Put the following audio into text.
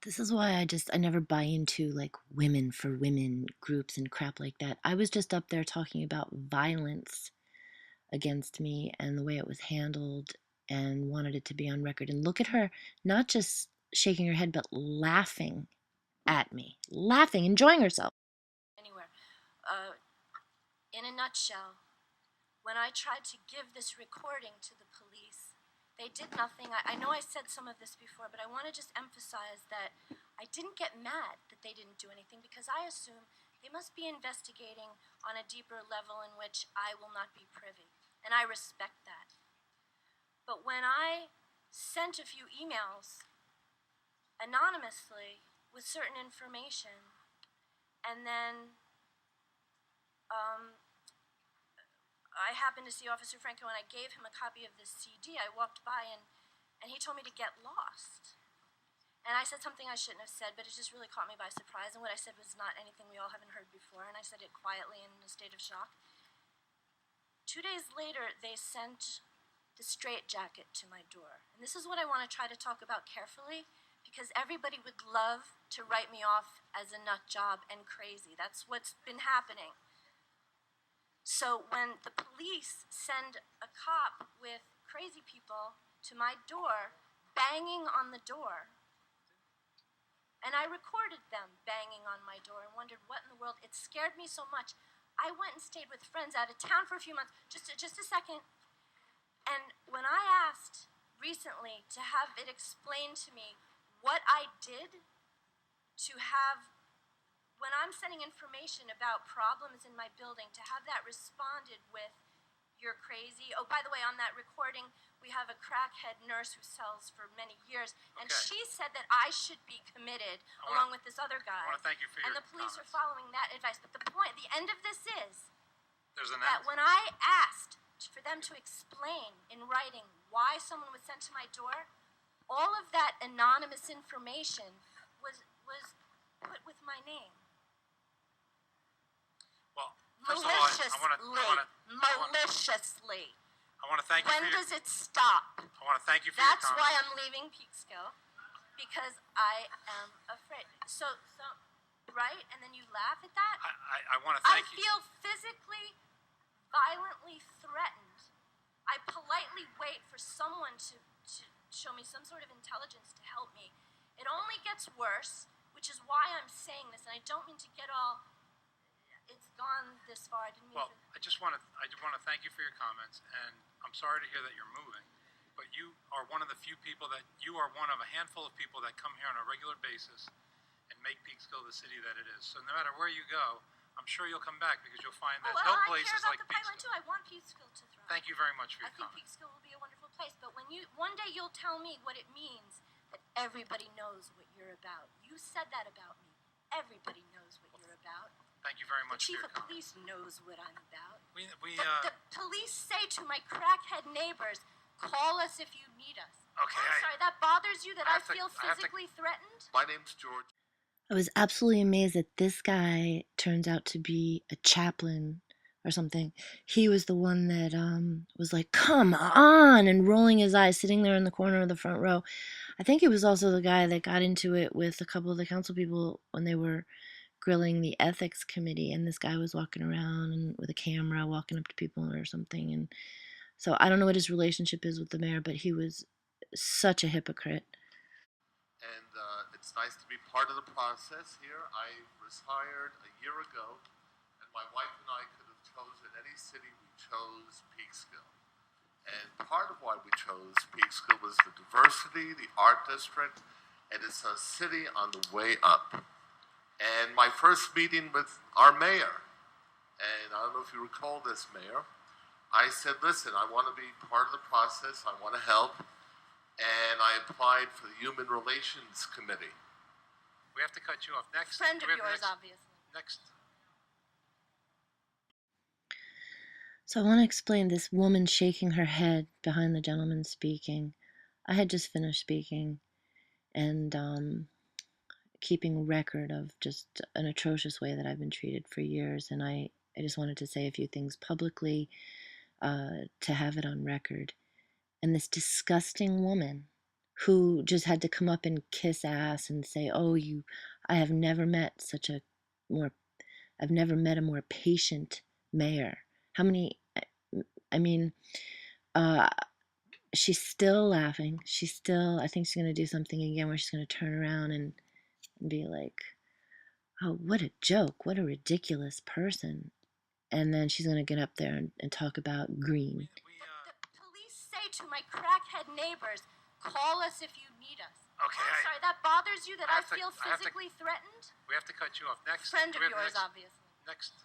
This is why I never buy into like women for women groups and crap like that. I was just up there talking about violence against me and the way it was handled and wanted it to be on record. And look at her, not just shaking her head, but laughing at me, laughing, enjoying herself. Anywhere. In a nutshell, when I tried to give this recording to the police, they did nothing. I know I said some of this before, but I want to just emphasize that I didn't get mad that they didn't do anything because I assume they must be investigating on a deeper level in which I will not be privy. And I respect that. But when I sent a few emails anonymously with certain information, and then I happened to see Officer Franco and I gave him a copy of this CD. I walked by and he told me to get lost. And I said something I shouldn't have said, but it just really caught me by surprise. And what I said was not anything we all haven't heard before, and I said it quietly and in a state of shock. 2 days later, they sent the straitjacket to my door. And this is what I want to try to talk about carefully, because everybody would love to write me off as a nut job and crazy. That's what's been happening. So when the police send a cop with crazy people to my door, banging on the door, and I recorded them banging on my door and wondered what in the world, it scared me so much. I went and stayed with friends out of town for a few months, just a second. And when I asked recently to have it explained to me what I did to have, when I'm sending information about problems in my building, to have that responded with, "You're crazy." Oh, by the way, on that recording, we have a crackhead nurse who sells for many years, and she said that I should be committed along with this other guy. I want to thank you for your And the police comments. are following that advice. But the end of this is There's an that end. when I asked for them to explain in writing why someone was sent to my door, all of that anonymous information was put with my name. Well, first of all, Maliciously. I want to thank you When for your, does it stop? I want to thank you for That's your why comments. I'm leaving Peekskill, because I am afraid. So, right? And then you laugh at that? I want to I thank you. feel physically, violently threatened. I politely wait for someone to show me some sort of intelligence to help me. It only gets worse, which is why I'm saying this, and I don't mean to get all, it's gone this far. I didn't mean Well, to. I just want to thank you for your comments, and I'm sorry to hear that you're moving, but you are one of a handful of people that come here on a regular basis and make Peekskill the city that it is. So no matter where you go, I'm sure you'll come back because you'll find that no place is like I care about the pipeline too. Peekskill. I want Peekskill to thrive. Thank you very much for I your think comments. Peekskill will be a wonderful place, but when one day you'll tell me what it means that everybody knows what you're about. You said that about me. Everybody knows what you're about. Thank you very The much for chief your of comments. police knows what I'm about. The The police say to my crackhead neighbors, "Call us if you need us." Okay, I'm sorry, that bothers you that I feel physically threatened? My name's George. I was absolutely amazed that this guy turns out to be a chaplain or something. He was the one that was like, "Come on," and rolling his eyes, sitting there in the corner of the front row. I think he was also the guy that got into it with a couple of the council people when they were grilling the ethics committee, and this guy was walking around and with a camera, walking up to people or something. And so I don't know what his relationship is with the mayor, but he was such a hypocrite. And it's nice to be part of the process here. I was hired a year ago, and my wife and I could have chosen any city. We chose Peekskill. And part of why we chose Peekskill was the diversity, the art district, and it's a city on the way up. And my first meeting with our mayor, and I don't know if you recall this, Mayor, I said, listen, I want to be part of the process, I want to help, and I applied for the Human Relations Committee. We have to cut you off. Next. Friend do of we have yours, next? obviously. Next. So I want to explain this woman shaking her head behind the gentleman speaking. I had just finished speaking and keeping record of just an atrocious way that I've been treated for years. And I just wanted to say a few things publicly to have it on record. And this disgusting woman who just had to come up and kiss ass and say, "Oh, I have never met more, I've never met a more patient mayor." How many? I mean, uh, she's still laughing. I think she's gonna do something again where she's gonna turn around and be like, "Oh, what a joke! What a ridiculous person!" And then she's gonna get up there and talk about green. The police say to my crackhead neighbors, call us if you need us. Okay, I'm sorry, that bothers you that I feel physically threatened? We have to cut you off. Next. Friend of yours, obviously. Next.